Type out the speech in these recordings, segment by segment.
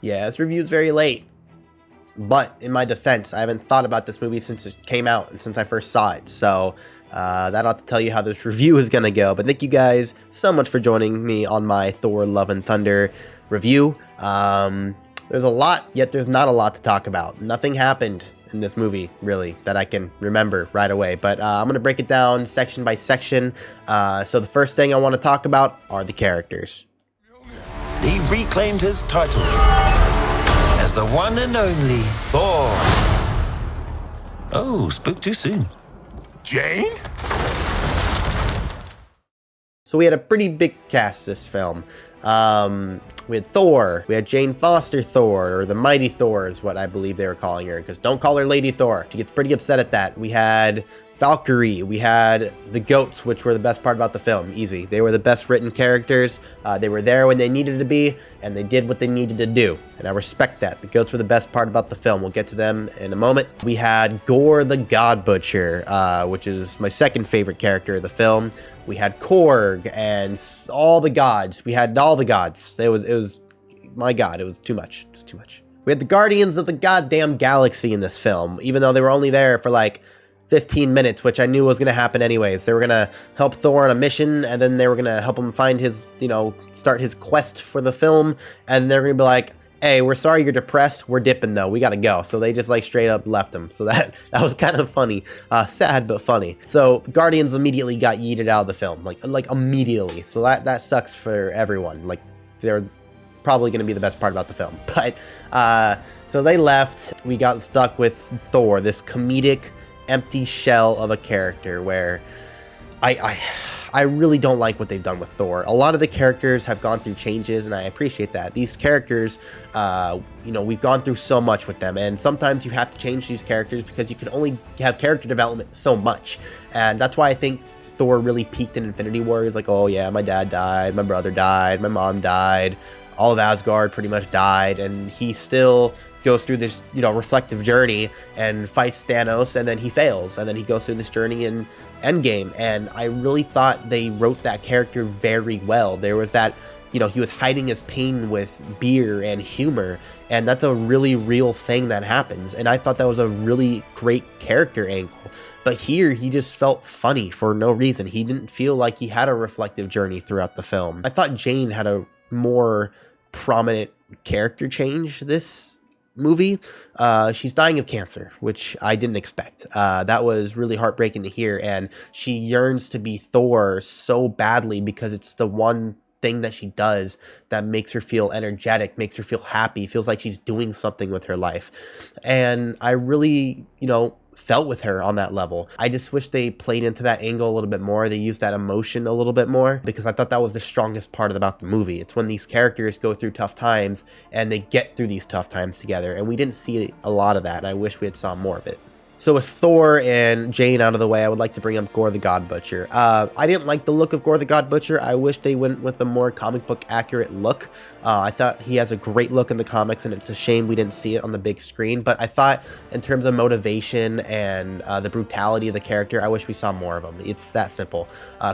Yeah, this review is very late. But in my defense, I haven't thought about this movie since it came out and since I first saw it. So that ought to tell you how this review is going to go. But thank you guys so much for joining me on my Thor Love and Thunder review. There's a lot, yet there's not a lot to talk about. Nothing happened in this movie, really, that I can remember right away. But I'm going to break it down section by section. So the first thing I want to talk about are the characters. He reclaimed his title as the one and only Thor. Oh, spoke too soon. Jane? So we had a pretty big cast this film. We had Thor, we had Jane Foster Thor, or the Mighty Thor is what I believe they were calling her, because don't call her Lady Thor. She gets pretty upset at that. We had Valkyrie, we had the goats, which were the best part about the film. Easy. They were the best written characters. They were there when they needed to be, and they did what they needed to do. And I respect that. The goats were the best part about the film. We'll get to them in a moment. We had Gore the God Butcher, which is my second favorite character of the film. We had Korg and all the gods. We had all the gods. It was, my God, it was too much. It was too much. We had the Guardians of the goddamn galaxy in this film, even though they were only there for like 15 minutes, which I knew was going to happen anyways. They were going to help Thor on a mission, and then they were going to help him find his, start his quest for the film, and they're going to be like, hey, we're sorry you're depressed, we're dipping though, we gotta go. So they just like straight up left him. So that was kind of funny. Sad but funny. So Guardians immediately got yeeted out of the film, like immediately. So that sucks for everyone. Like, they're probably gonna be the best part about the film. But so they left. We got stuck with Thor, this comedic empty shell of a character where I really don't like what they've done with Thor. A lot of the characters have gone through changes, and I appreciate that. These characters, we've gone through so much with them, and sometimes you have to change these characters because you can only have character development so much. And that's why I think Thor really peaked in Infinity War. He's like, oh yeah, my dad died, my brother died, my mom died, all of Asgard pretty much died, and he still goes through this, reflective journey and fights Thanos, and then he fails, and then he goes through this journey in Endgame. And I really thought they wrote that character very well. There was that, he was hiding his pain with beer and humor, and that's a really real thing that happens. And I thought that was a really great character angle. But here, he just felt funny for no reason. He didn't feel like he had a reflective journey throughout the film. I thought Jane had a more prominent character change this movie. She's dying of cancer, which I didn't expect. That was really heartbreaking to hear, and she yearns to be Thor so badly because it's the one thing that she does that makes her feel energetic, makes her feel happy, feels like she's doing something with her life. And I really, felt with her on that level. I just wish they played into that angle a little bit more. They used that emotion a little bit more, because I thought that was the strongest part about the movie. It's when these characters go through tough times and they get through these tough times together, and we didn't see a lot of that, and I wish we had saw more of it. So with Thor and Jane out of the way, I would like to bring up Gore the God Butcher. I didn't like the look of Gore the God Butcher. I wish they went with a more comic book accurate look. I thought he has a great look in the comics, and it's a shame we didn't see it on the big screen. But I thought in terms of motivation and the brutality of the character, I wish we saw more of him. It's that simple.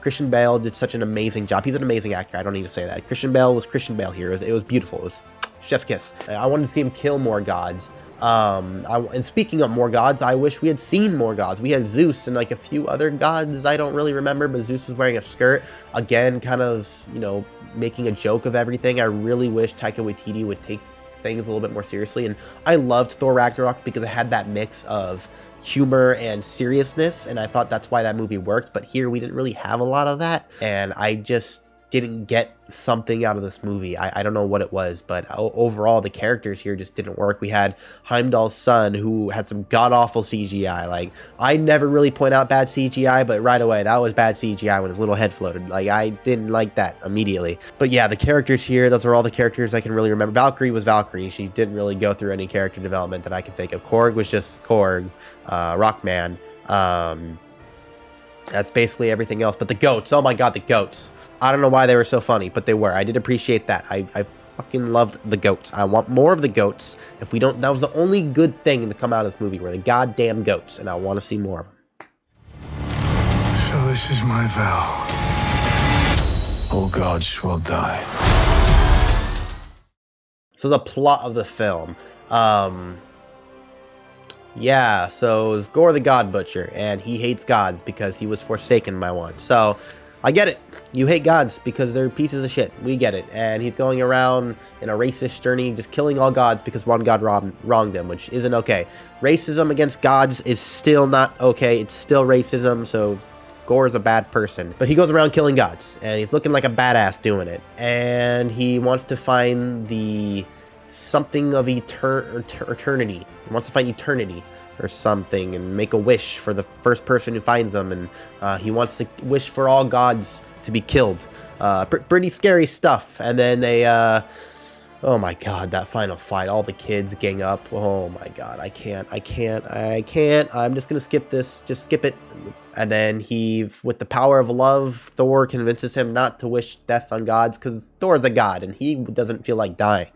Christian Bale did such an amazing job. He's an amazing actor. I don't need to say that. Christian Bale was Christian Bale here. It was beautiful. It was chef's kiss. I wanted to see him kill more gods. And speaking of more gods, I wish we had seen more gods. We had Zeus and like a few other gods I don't really remember, but Zeus was wearing a skirt. Again, kind of, making a joke of everything. I really wish Taika Waititi would take things a little bit more seriously. And I loved Thor Ragnarok because it had that mix of humor and seriousness, and I thought that's why that movie worked. But here we didn't really have a lot of that, and I just didn't get something out of this movie. I don't know what it was, but overall the characters here just didn't work. We had Heimdall's son, who had some god-awful CGI. Like, I never really point out bad CGI, but right away that was bad CGI when his little head floated. Like, I didn't like that immediately. But yeah, the characters here, those are all the characters I can really remember. Valkyrie was Valkyrie. She didn't really go through any character development that I can think of. Korg was just Korg. Rockman. That's basically everything else. But the goats, oh my god, the goats. I don't know why they were so funny, but they were. I did appreciate that. I fucking loved the goats. I want more of the goats. If we don't, that was the only good thing to come out of this movie, were the goddamn goats, and I want to see more of them. So this is my vow. All gods will die. So the plot of the film. Yeah, so it's Gore the God Butcher, and he hates gods because he was forsaken by one. So, I get it. You hate gods because they're pieces of shit. We get it. And he's going around in a racist journey, just killing all gods because one god wronged him, which isn't okay. Racism against gods is still not okay. It's still racism, so Gore is a bad person. But he goes around killing gods, and he's looking like a badass doing it. And he wants to find the something of eternity. He wants to find eternity or something and make a wish for the first person who finds them, and he wants to wish for all gods to be killed. Pretty scary stuff. And then they oh my god, that final fight, all the kids gang up. Oh my god, I can't. I'm just gonna skip this. Just skip it. And then he, with the power of love, Thor convinces him not to wish death on gods because Thor's a god and he doesn't feel like dying.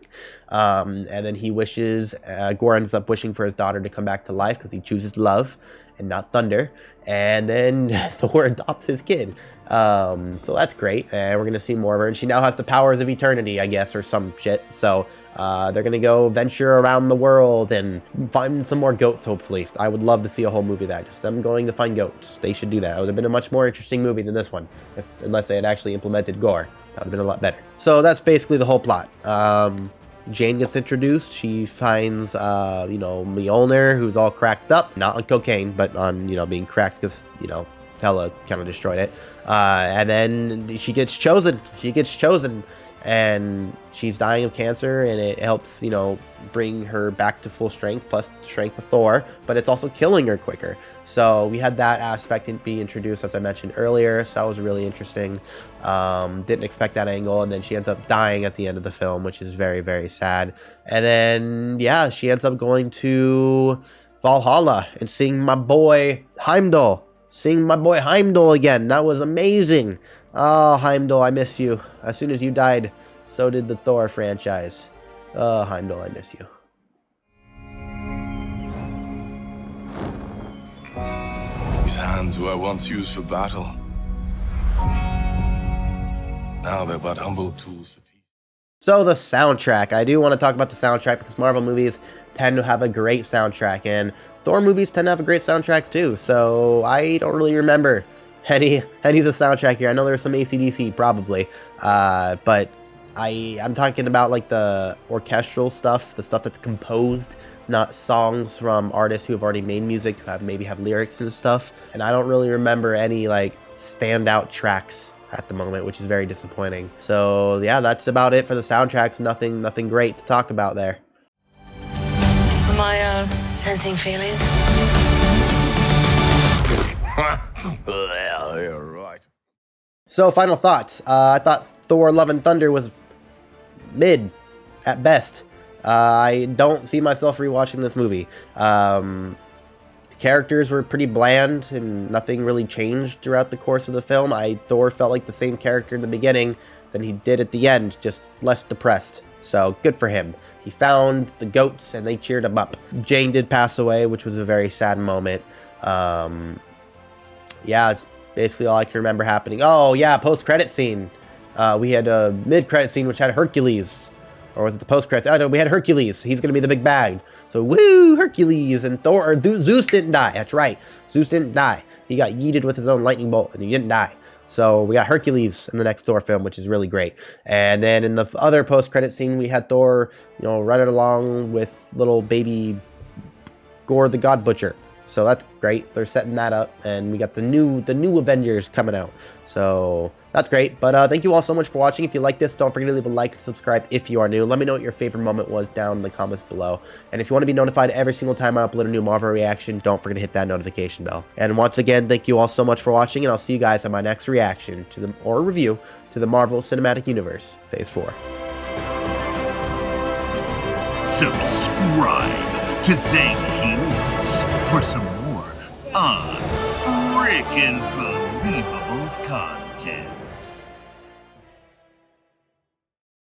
And then he wishes, Gore ends up wishing for his daughter to come back to life because he chooses love and not thunder. And then Thor adopts his kid. So that's great. And we're going to see more of her. And she now has the powers of eternity, I guess, or some shit. So they're going to go venture around the world and find some more goats, hopefully. I would love to see a whole movie of that. Just them going to find goats. They should do that. It would have been a much more interesting movie than this one, unless they had actually implemented Gore. That would have been a lot better. So that's basically the whole plot. Jane gets introduced. She finds, Mjolnir, who's all cracked up. Not on cocaine, but on, being cracked because, Hela kind of destroyed it. And then she gets chosen. And she's dying of cancer, and it helps, bring her back to full strength, plus the strength of Thor, but it's also killing her quicker. So we had that aspect be introduced, as I mentioned earlier, so that was really interesting. Didn't expect that angle, and then she ends up dying at the end of the film, which is very, very sad. And then, yeah, she ends up going to Valhalla and seeing my boy Heimdall. Again. That was amazing. Oh, Heimdall, I miss you. As soon as you died, so did the Thor franchise. Oh, Heimdall, I miss you. These hands were once used for battle. Now they're but humble tools for peace. So the soundtrack. I do want to talk about the soundtrack because Marvel movies tend to have a great soundtrack, and Thor movies tend to have a great soundtracks too. So I don't really remember any of the soundtrack here. I know there's some AC/DC probably, but I'm talking about like the orchestral stuff, the stuff that's composed, not songs from artists who have already made music, who maybe have lyrics and stuff. And I don't really remember any like standout tracks at the moment, which is very disappointing. So yeah, that's about it for the soundtracks. Nothing great to talk about there. Am I sensing feelings? Well, you're right. So, final thoughts. I thought Thor Love and Thunder was mid at best. I don't see myself rewatching this movie. The characters were pretty bland and nothing really changed throughout the course of the film. Thor felt like the same character in the beginning than he did at the end, just less depressed. So, good for him. He found the goats and they cheered him up. Jane did pass away, which was a very sad moment. Yeah, it's basically all I can remember happening. Oh, yeah, post-credit scene. We had a mid-credit scene which had Hercules. Or was it the post-credit? Oh, no, we had Hercules. He's going to be the big bad. So, woo, Hercules. And Zeus didn't die. That's right. Zeus didn't die. He got yeeted with his own lightning bolt, and he didn't die. So, we got Hercules in the next Thor film, which is really great. And then in the other post-credit scene, we had Thor, running along with little baby Gore the God Butcher. So that's great. They're setting that up, and we got the new Avengers coming out. So that's great. But thank you all so much for watching. If you like this, don't forget to leave a like and subscribe if you are new. Let me know what your favorite moment was down in the comments below. And if you want to be notified every single time I upload a new Marvel reaction, don't forget to hit that notification bell. And once again, thank you all so much for watching, and I'll see you guys on my next reaction or review to the Marvel Cinematic Universe Phase 4. Subscribe to Zang Heroes for some more unfreaking believable content.